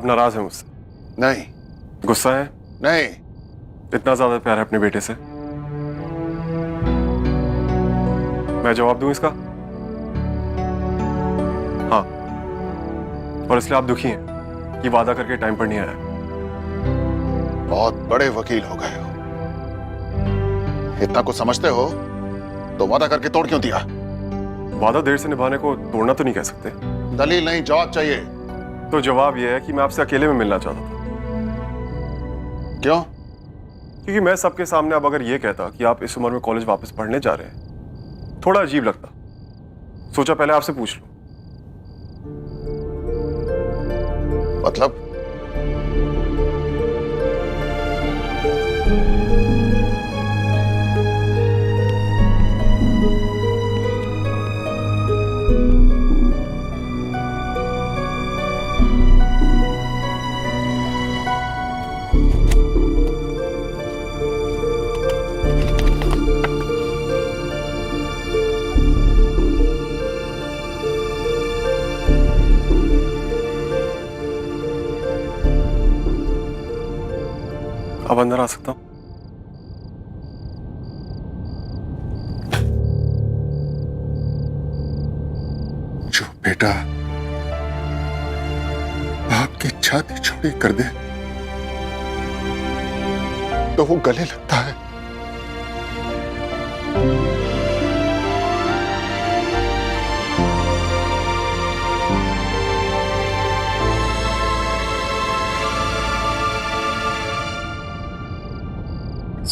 आप नाराज हैं मुझसे? नहीं। गुस्सा है? नहीं। इतना ज्यादा प्यार है अपने बेटे से? मैं जवाब दूं इसका? हाँ। और इसलिए आप दुखी हैं कि वादा करके टाइम पर नहीं आया? बहुत बड़े वकील हो गए हो, इतना कुछ समझते हो तो वादा करके तोड़ क्यों दिया? वादा देर से निभाने को तोड़ना तो नहीं कह सकते। दलील नहीं, जवाब चाहिए। तो जवाब यह है कि मैं आपसे अकेले में मिलना चाहता था। क्यों? क्योंकि मैं सबके सामने अब अगर यह कहता कि आप इस उम्र में कॉलेज वापस पढ़ने जा रहे हैं, थोड़ा अजीब लगता। सोचा पहले आपसे पूछ लूं। मतलब? अब अंदर आ सकता हूं? जो बेटा बाप की छाती छोड़ी कर दे तो वो गले लगता है।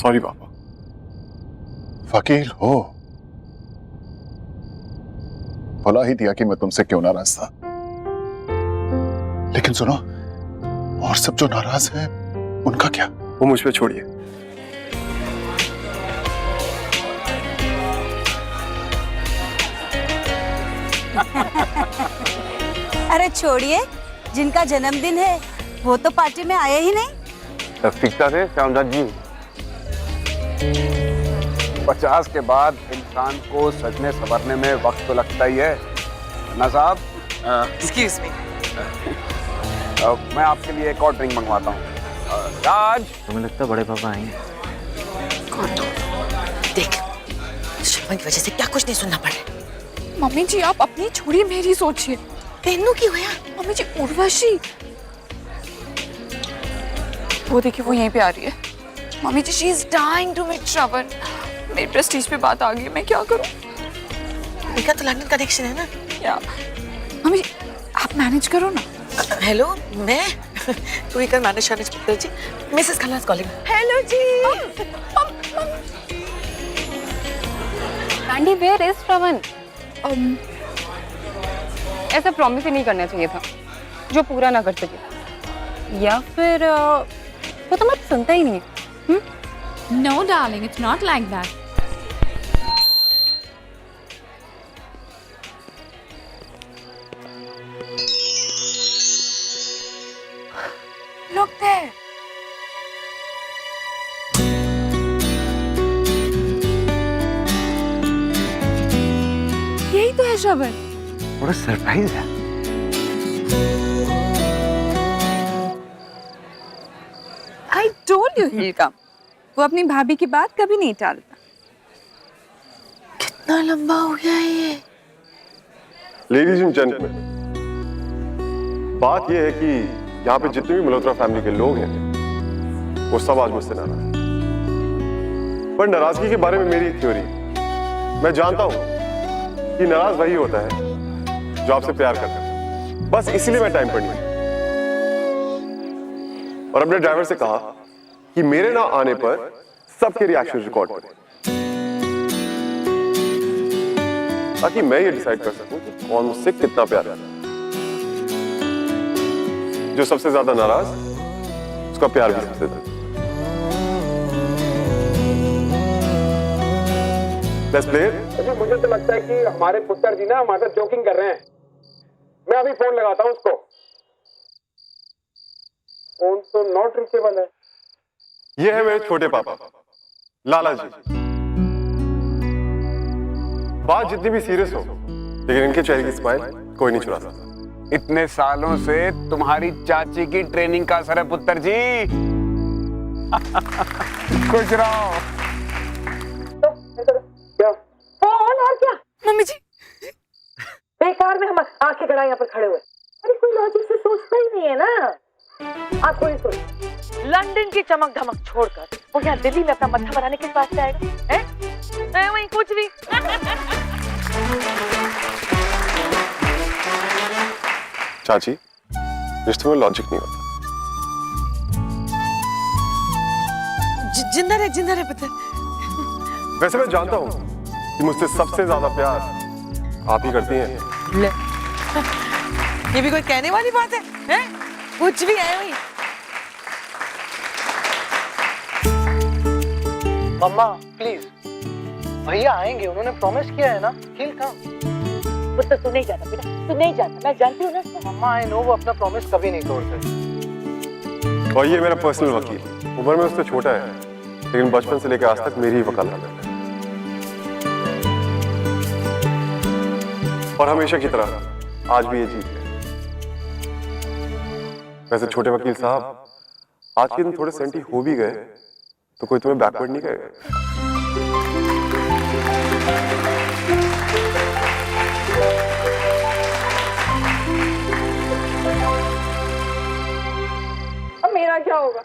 सॉरी पापा। वकील हो, भला ही दिया कि मैं तुमसे क्यों नाराज था। लेकिन सुनो, और सब जो नाराज हैं उनका क्या? वो मुझ पे छोड़िए। अरे छोड़िए, जिनका जन्मदिन है वो तो पार्टी में आए ही नहीं। ठीक ठाक है श्यामदास जी। 50 के बाद इंसान को सजने संवरने में वक्त तो लगता ही है ना साहब? एक्सक्यूज मी, मैं आपके लिए एक और ड्रिंक मंगवाता हूँ। राज, तुम्हें लगता है बड़े पापा आएंगे? कौन तो? देख, शर्मा की वजह से क्या कुछ नहीं सुनना पड़ रहा। मम्मी जी आप अपनी छोड़िए, मेरी सोचिए। तेनू की होया? मम्मी जी उर्वशी, वो देखिए वो यहीं पे आ रही है। Mummy ji she is dying to meet Shravan. मेरे प्रेस्टीज पे बात आ गई, मैं क्या करूं? इनका तो लंदन कनेक्शन है ना। या मम्मी जी आप मैनेज करो ना। हेलो, मैं तू इधर मैनेज कर ji. Mrs Khanna calling. Hello ji. Andy where is Shravan? ऐसा प्रॉमिस ही नहीं करना चाहिए था जो पूरा ना कर सके, या फिर वो तो मत सुनता ही नहीं है। No, darling, it's not like that. Look there. यही तो है श्रवण। बड़ा सरप्राइज है। I told you he'll come. वो अपनी भाभी की बात कभी नहीं टालता। कितना लंबा हो गया है ये? लेडीज एंड जेंटलमैन, बात यह है कि यहाँ पे जितने भी मल्होत्रा फैमिली के लोग हैं वो सब आज मुझसे नाराज हैं। पर नाराजगी के बारे में मेरी एक थ्योरी, मैं जानता हूं कि नाराज वही होता है जो आपसे प्यार करता है। बस इसीलिए मैं टाइम पर नहीं आया और अपने ड्राइवर से कहा कि मेरे ना आने पर सबके रिएक्शन रिकॉर्ड करें, ताकि मैं ये डिसाइड कर सकूं कि कौन मुझसे कितना प्यार करता है। जो सबसे ज्यादा नाराज, उसका प्यार भी सबसे ज्यादा। Let's play it? मुझे तो लगता है कि हमारे पुत्र जी ना हमारे साथ जोकिंग कर रहे हैं। मैं अभी फोन लगाता हूँ उसको। फोन तो नॉट रीचेबल है। ये है मेरे छोटे पापा लाला जी। बात जितनी भी सीरियस हो, लेकिन इनके चेहरे की स्माइल कोई नहीं चुरा सकता। इतने सालों से तुम्हारी चाची की ट्रेनिंग का असर है पुत्र जी। खुश रहो। कौन और क्या? मम्मी जी बेकार में हम आंख के गड़ा यहाँ पर खड़े हुए। अरे कोई लॉजिक से सोचता ही नहीं है ना। आप कोई सोच लंदन की चमक धमक छोड़कर वो यहाँ दिल्ली में अपना मत्था बनाने किस बात से आएगा? हैं? वहीं कुछ भी। चाची, रिश्ते में लॉजिक नहीं होता। जिंदा रहे पता। वैसे मैं जानता हूँ कि मुझसे सबसे ज्यादा प्यार आप ही करती हैं। ले ये भी कोई कहने वाली बात है? हैं? कुछ भी है वही। मम्मा प्लीज, भैया आएंगे, उन्होंने प्रॉमिस किया है ना। किल कम। वो तो तू नहीं जाता बेटा, तू नहीं जाता, मैं जानती हूँ ना। मम्मा आई नो वो अपना प्रॉमिस कभी नहीं तोड़ते। और ये मेरा पर्सनल वकील, उम्र में उससे छोटा है लेकिन बचपन से लेकर आज तक मेरी ही वकालत करता है। और हमेशा की तरह आज भी ये जीत है। वैसे छोटे वकील साहब, आज के दिन थोड़े सेंटी हो भी गए तो कोई तुम्हें बैकवर्ड नहीं कहेगा। अब मेरा क्या होगा?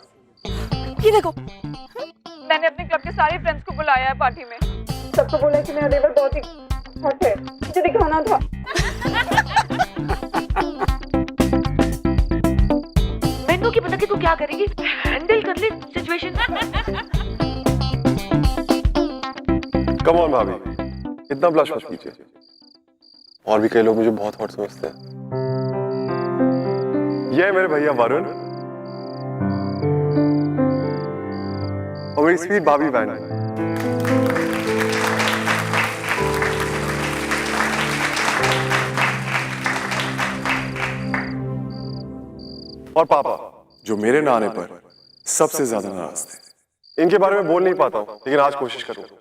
ये देखो, मैंने अपने क्लब के सारे फ्रेंड्स को बुलाया है पार्टी में। सबको बोला कि मेरा देवर बहुत ही हॉट है, मुझे दिखाना था। मैंने की पता कि तू क्या करेगी, हैंडल कर ले सिचुएशन। कम ऑन भाभी, इतना ब्लश मत कीजिए। और भी कई लोग मुझे बहुत हॉट समझते हैं। ये है मेरे भैया वरुण और मेरी स्वीट भाभी वैन। और पापा, जो मेरे ना आने पर सबसे ज्यादा नाराज थे। इनके बारे में बोल नहीं पाता हूं लेकिन आज कोशिश करूंगा।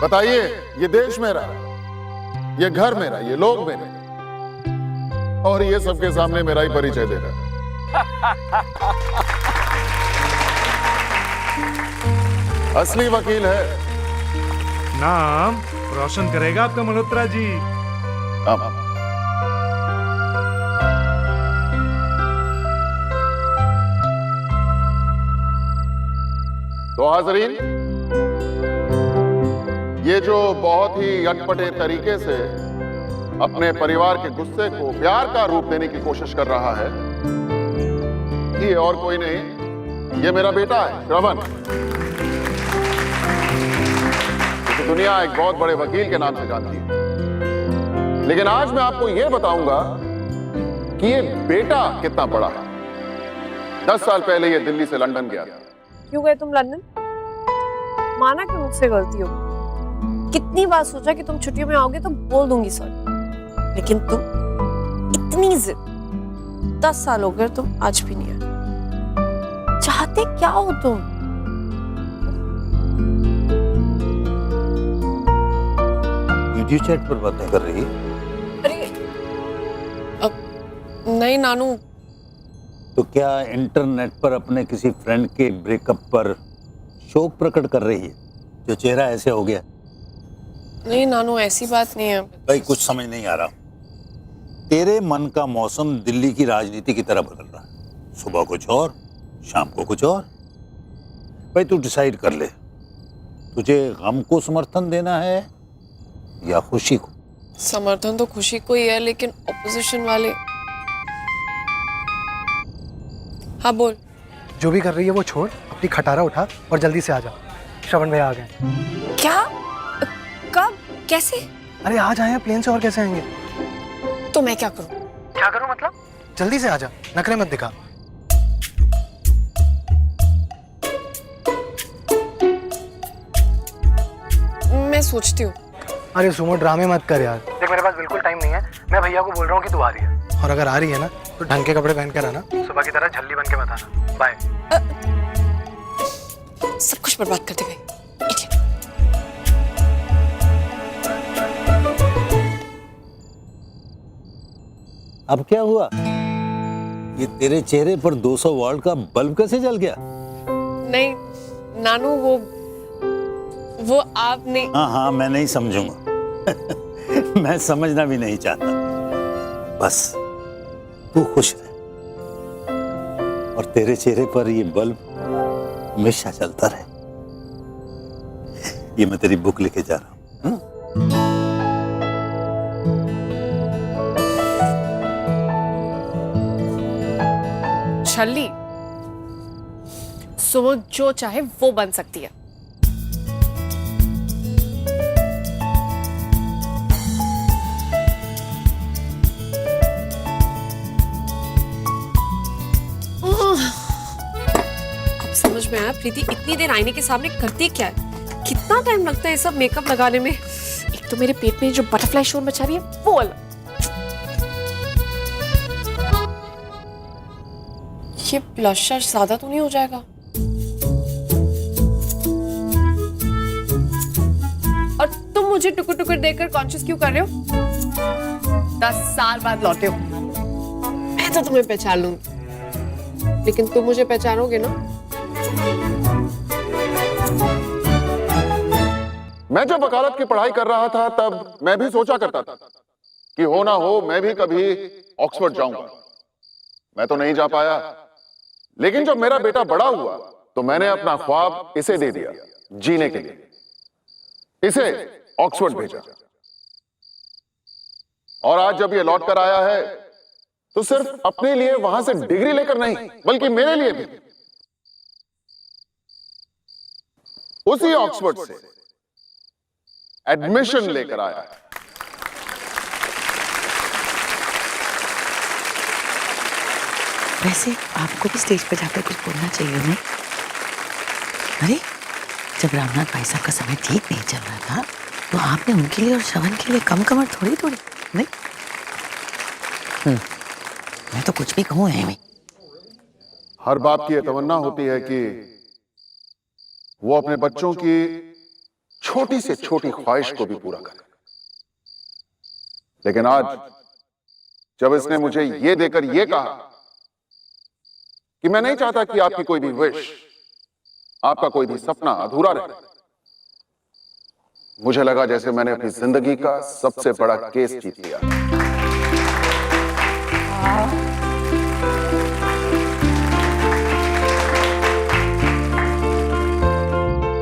बताइए, ये देश मेरा, ये घर मेरा, ये लोग मेरे, और ये सबके सामने मेरा ही परिचय दे रहा है। असली वकील है। नाम रोशन करेगा आपका मल्होत्रा जी। तो हाज़रीन, ये जो बहुत ही अटपटे तरीके से अपने परिवार के गुस्से को प्यार का रूप देने की कोशिश कर रहा है, ये और कोई नहीं, ये मेरा बेटा है श्रवण। इसे दुनिया एक बहुत बड़े वकील के नाम से जानती है, लेकिन आज मैं आपको ये बताऊंगा कि ये बेटा कितना बड़ा है। 10 साल पहले ये दिल्ली से लंदन गया था। क्यों गए तुम लंदन? माना कि मुझसे गलती हो, कितनी बार सोचा कि तुम छुट्टियों में आओगे तो बोल दूंगी सर, लेकिन तुम इतनी जिद। 10 साल हो गए, तुम आज भी नहीं आए। चाहते क्या हो तुम? वीडियो चैट पर बातें कर रही है? अरे अब नहीं नानू। तो क्या इंटरनेट पर अपने किसी फ्रेंड के ब्रेकअप पर शोक प्रकट कर रही है, जो चेहरा ऐसे हो गया? नहीं नानू, ऐसी बात नहीं है। भाई कुछ समझ नहीं आ रहा। तेरे मन का मौसम दिल्ली की राजनीति की तरह बदल रहा है। सुबह कुछ और, शाम को कुछ और। भाई तू डिसाइड कर ले, तुझे गम को समर्थन देना है या खुशी को? समर्थन तो खुशी को ही है, लेकिन ऑपोजिशन वाले। हाँ बोल। जो भी कर रही है वो छोड़, अपनी खटारा उठा और जल्दी से आ जा। श्रवण भैया आ गए। क्या? कब? कैसे? अरे आज आए हैं प्लेन से, और कैसे आएंगे? तो मैं क्या करूं? क्या करूं मतलब? जल्दी से आ जा, नखरे मत दिखा। मैं सोचती हूँ। अरे सुमो, ड्रामे मत कर यार। देख मेरे पास बिल्कुल टाइम नहीं है, मैं भैया को बोल रहा हूँ कि तू आ रही है। और अगर आ रही है ना तो ढंग के कपड़े पहन कर आना, सुबह की तरह झल्ली बन के मत आना। बाय। सब कुछ बर्बाद कर दे गई। अब क्या हुआ? ये तेरे चेहरे पर 200 वॉल्ट का बल्ब कैसे जल गया? नहीं नानू, वो आप नहीं। हाँ, मैं नहीं समझूंगा। मैं समझना भी नहीं चाहता। बस तू खुश रह और तेरे चेहरे पर ये बल्ब हमेशा चलता रहे। ये मैं तेरी बुक लेके जा रहा हूँ। छल्ली, सुमो जो चाहे वो बन सकती है। अब समझ में आया प्रीति इतनी देर आईने के सामने करती क्या है। कितना टाइम लगता है ये सब मेकअप लगाने में। एक तो मेरे पेट में जो बटरफ्लाई शोर मचा रही है वो अलग। ये ब्लशर ज्यादा तो नहीं हो जाएगा? और तुम मुझे टुकुर टुकुर देखकर कॉन्शियस क्यों कर रहे हो? 10 साल बाद लौटे हो। मैं तो तुम्हें पहचान लूंगी, लेकिन तुम मुझे पहचानोगे ना? मैं जब वकालत की पढ़ाई कर रहा था तब मैं भी सोचा करता था कि हो ना हो मैं भी कभी ऑक्सफोर्ड जाऊंगा। मैं तो नहीं जा पाया, लेकिन जब मेरा बेटा बड़ा हुआ तो मैंने अपना ख्वाब इसे दे दिया जीने के लिए। इसे ऑक्सफोर्ड भेजा और आज जब ये लौट कर आया है तो सिर्फ अपने लिए वहां से डिग्री लेकर नहीं, बल्कि मेरे लिए भी उसी ऑक्सफोर्ड से एडमिशन लेकर आया है। वैसे आपको भी स्टेज पर जाकर कुछ बोलना चाहिए नहीं? अरे जब रामनाथ भाई साहब का समय ठीक नहीं चल रहा था तो आपने उनके लिए और श्रवण के लिए कम कमर थोड़ी नहीं। मैं तो कुछ भी कहूँ है मैं। हर बाप की यह तमन्ना होती है कि वो अपने बच्चों की छोटी से छोटी ख्वाहिश को भी पूरा करे, लेकिन आज जब इसने मुझे ये देकर ये कहा कि मैं नहीं चाहता कि आपकी कोई भी विश, आपका कोई भी सपना अधूरा रहे, मुझे लगा जैसे मैंने अपनी जिंदगी का सबसे बड़ा केस जीत लिया।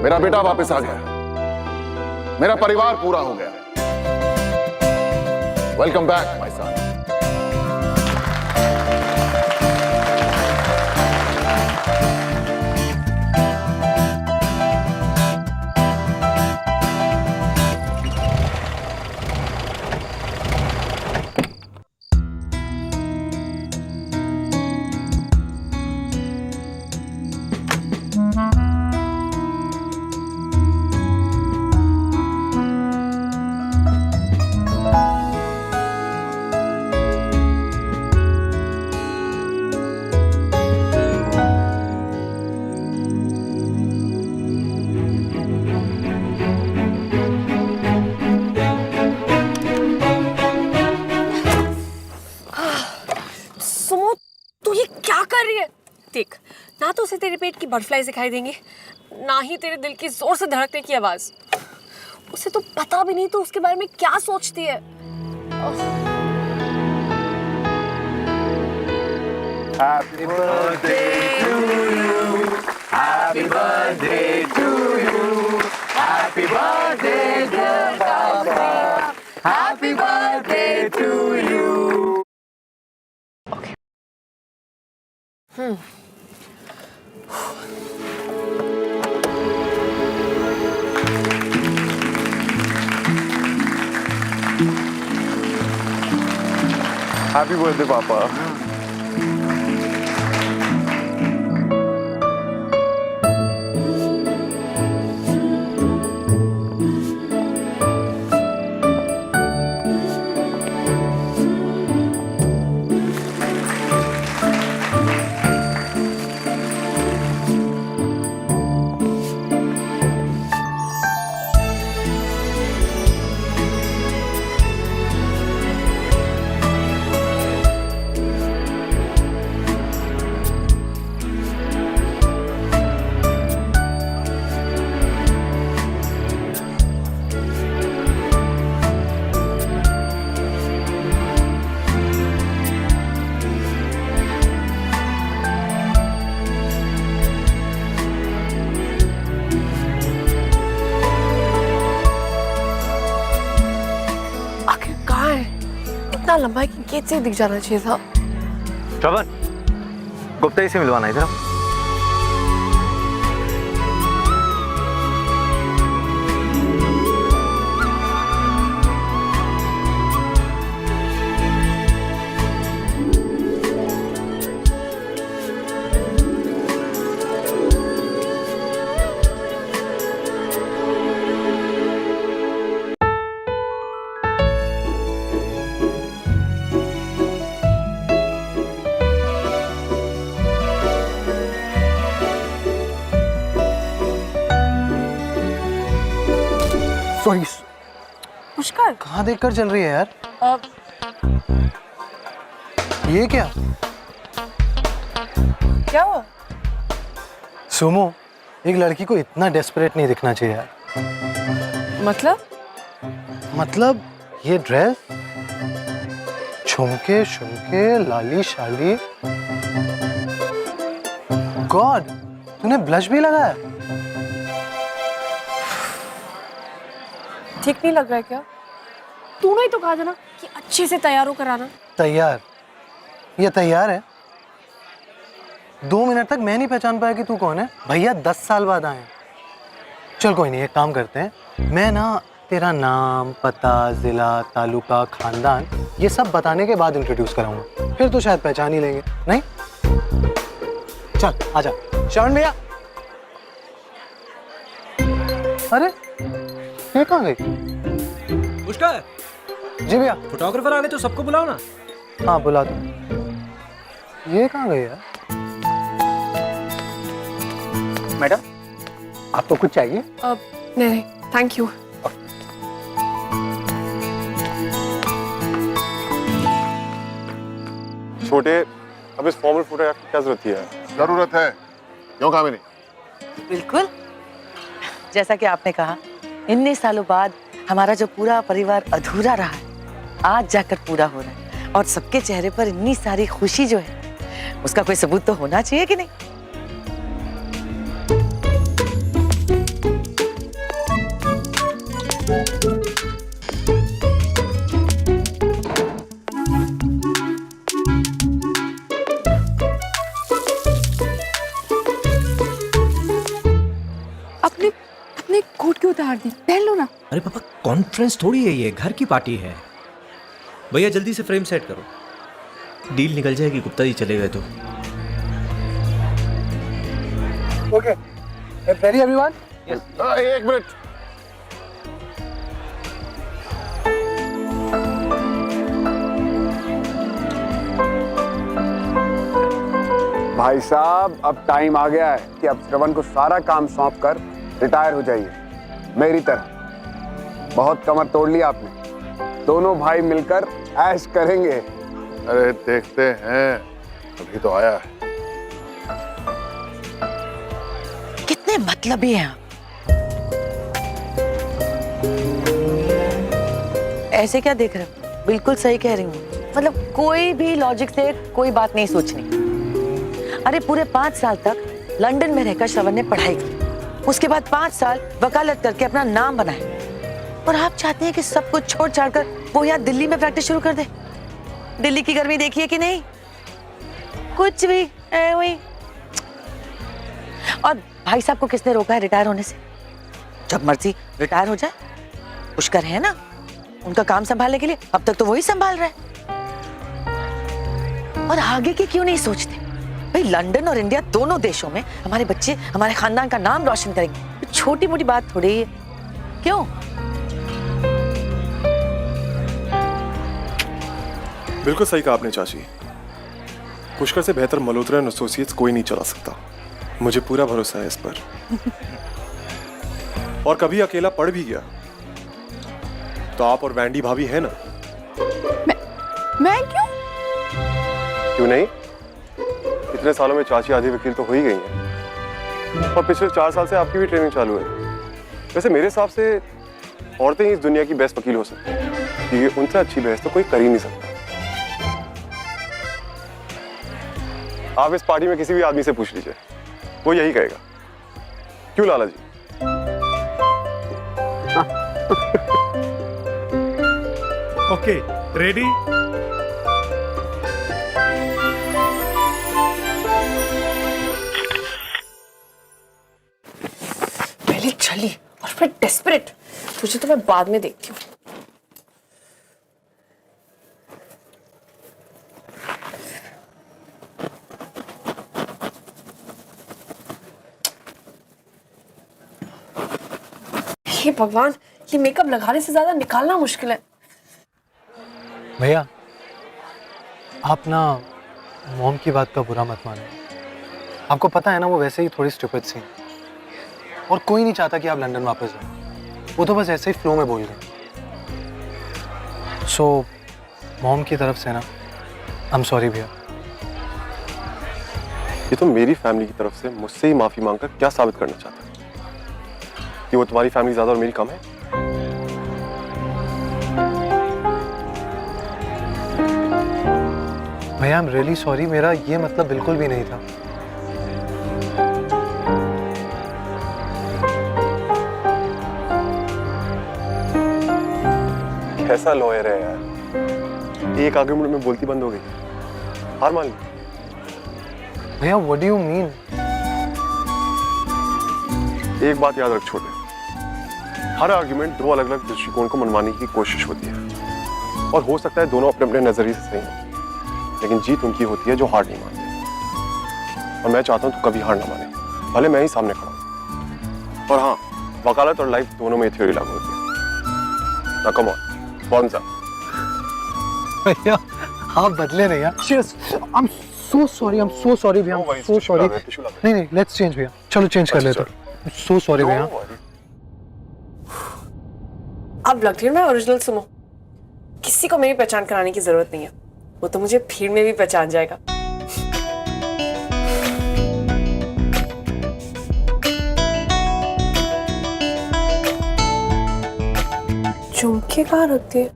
मेरा बेटा वापस आ गया, मेरा परिवार पूरा हो गया। Welcome back my son. देख, ना तो उसे तेरे पेट की बटरफ्लाई दिखाई देंगे, ना ही तेरे दिल की जोर से धड़कने की आवाज। उसे तो पता भी नहीं तो उसके बारे में क्या सोचती है। Happy birthday to you. Happy birthday to you. Happy birthday dear Papa. Happy birthday to you. Okay. Happy birthday, Papa. इतना लंबा है कि गेट से दिख जाना चाहिए था। श्रवण, गुप्ता जी से मिलवाना इधर। सॉरी, पुष्कर, कहाँ देखकर चल रही है यार? ये क्या? क्या हुआ? सुमो, एक लड़की को इतना डेस्परेट नहीं दिखना चाहिए यार। मतलब ये ड्रेस, झुमके शुमके, लाली शाली। गॉड, तूने ब्लश भी लगाया? ठीक नहीं लग रहा है क्या? तूने ही तो कहा था ना कि अच्छे से तैयार होकर आना। तैयार? ये तैयार है? 2 मिनट तक मैं नहीं पहचान पाया कि तू कौन है। भैया 10 साल बाद आए। चल कोई नहीं, एक काम करते हैं, मैं ना तेरा नाम, पता, जिला, तालुका, खानदान ये सब बताने के बाद इंट्रोड्यूस कराऊंगा, फिर तो शायद पहचान ही लेंगे। नहीं? चल आजा। श्रवण भैया। अरे ये कहाँ गई? पुष्कर, जी भैया। फोटोग्राफर आ गए तो सबको बुलाओ ना। हाँ बुला दो। ये कहाँ गई यार? मैडम, आपको कुछ चाहिए? नहीं, थैंक यू। छोटे, अब इस फॉर्मल फोटोग्राफ की क्या जरूरत है? जरूरत है, क्यों कामिनी? बिल्कुल, जैसा कि आपने कहा, इतने सालों बाद हमारा जो पूरा परिवार अधूरा रहा है, आज जाकर पूरा हो रहा है। और सबके चेहरे पर इतनी सारी खुशी जो है, उसका कोई सबूत तो होना चाहिए कि नहीं? अपने कोट क्यों उतार दी? पहन लो ना। अरे पापा, कॉन्फ्रेंस थोड़ी है ये, घर की पार्टी है। भैया जल्दी से फ्रेम सेट करो, डील निकल जाएगी गुप्ता जी चले गए तो। Okay, ready everyone? एक मिनट। भाई साहब, अब टाइम आ गया है कि अब श्रवण को सारा काम सौंप कर रिटायर हो जाइए, मेरी तरह। बहुत कमर तोड़ लिया आपने, दोनों भाई मिलकर ऐश करेंगे। अरे देखते हैं, अभी तो आया है। कितने मतलबी हैं आप। ऐसे क्या देख रहे हो? बिल्कुल सही कह रही हूँ, मतलब कोई भी लॉजिक से कोई बात नहीं सोचनी। अरे पूरे 5 साल तक लंदन में रहकर श्रवण ने पढ़ाई की, उसके बाद 5 साल वकालत करके अपना नाम बनाया, और आप चाहते हैं कि सब कुछ छोड़ छाड़कर वो यहाँ दिल्ली में प्रैक्टिस शुरू कर दे। दिल्ली की गर्मी देखी है कि नहीं? कुछ भी वही। और भाई साहब को किसने रोका है रिटायर होने से? जब मर्जी रिटायर हो जाए। पुष्कर है ना, उनका काम संभालने के लिए अब तक तो वही संभाल रहा है। और आगे की क्यों नहीं सोचते? भाई लंदन और इंडिया दोनों देशों में हमारे बच्चे हमारे खानदान का नाम रोशन करेंगे, छोटी मोटी बात थोड़ी है। क्यों? बिल्कुल सही कहा आपने चाची। पुष्कर से बेहतर मल्होत्रा एंड एसोसिएट्स कोई नहीं चला सकता, मुझे पूरा भरोसा है इस पर। और कभी अकेला पड़ भी गया तो आप और वैंडी भाभी है ना। मैं क्यों? क्यों नहीं? इतने सालों में चाची आधी वकील तो हो ही गई हैं, और पिछले 4 साल से आपकी भी ट्रेनिंग चालू है। वैसे मेरे हिसाब से औरतें ही इस दुनिया की बेस्ट वकील हो सकती हैं, क्योंकि उनसे अच्छी बहस तो कोई कर ही नहीं सकता। आप इस पार्टी में किसी भी आदमी से पूछ लीजिए, वो यही कहेगा। क्यों लाला जी? Okay, ready? और फिर डेस्परेट। तुझे तो मैं बाद में देखती हूँ। हे भगवान, ये मेकअप लगाने से ज्यादा निकालना मुश्किल है। भैया आप ना मॉम की बात का बुरा मत मानो। आपको पता है ना वो वैसे ही थोड़ी स्टूपिड सी हैं। और कोई नहीं चाहता कि आप लंदन वापस जाओ। वो तो बस ऐसे ही फ्लो में बोल गए। सो मॉम की तरफ से ना आई एम सॉरी भैया। ये तो मेरी फैमिली की तरफ से मुझसे ही माफी मांगकर क्या साबित करना चाहता है कि वो तुम्हारी फैमिली ज्यादा और मेरी कम है? भैया आई एम रियली सॉरी, मेरा ये मतलब बिल्कुल भी नहीं था। कैसा लॉयर है यार, एक आर्गुमेंट में बोलती बंद हो गई, हार मान ली। भैया व्हाट डू यू मीन? एक बात याद रख छोटे, हर आर्गुमेंट दो अलग अलग दृष्टिकोण को मनवाने की कोशिश होती है और हो सकता है दोनों अपने अपने नजरिए से सही हो, लेकिन जीत उनकी होती है जो हार नहीं मानते। और मैं चाहता हूं तू कभी हार ना माने, भले मैं ही सामने खड़ा हूं। और हाँ, वकालत और लाइफ दोनों में थ्योरी लागू होती है ना। कम ऑन, कौन सा? भैया आप बदले नहीं यार। I am so sorry, I am so sorry भैया, आई एम सो सॉरी। नहीं नहीं, लेट्स चेंज भैया, चलो चेंज कर लेते हैं। सो सॉरी भैया। अब लगती है मैं ओरिजिनल सुनो। किसी को मेरी पहचान कराने की जरूरत नहीं है, वो तो मुझे भीड़ में भी पहचान जाएगा। झुमके कहाँ रखते हैं?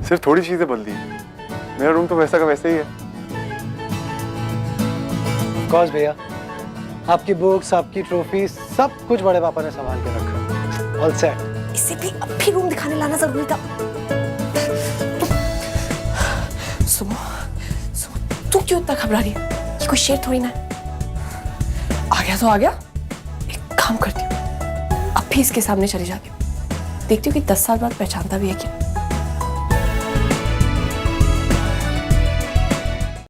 सिर्फ थोड़ी चीजें बदली, मेरा रूम तो वैसा का वैसे ही है। ऑफ कोर्स भैया, आपकी बुक्स, आपकी ट्रॉफी, सब कुछ बड़े पापा ने संभाल के रखा। All set. इसे भी अब भी रूम दिखाने लाना जरूरी था। सुनो सुनो, तू क्यों इतना घबरा रही है? ये कोई शेर थोड़ी ना है। आ गया तो आ गया। एक काम करती हूँ, अब भी इसके सामने चली जाती हूँ, देखती हूँ कि 10 साल बाद पहचानता भी है क्या।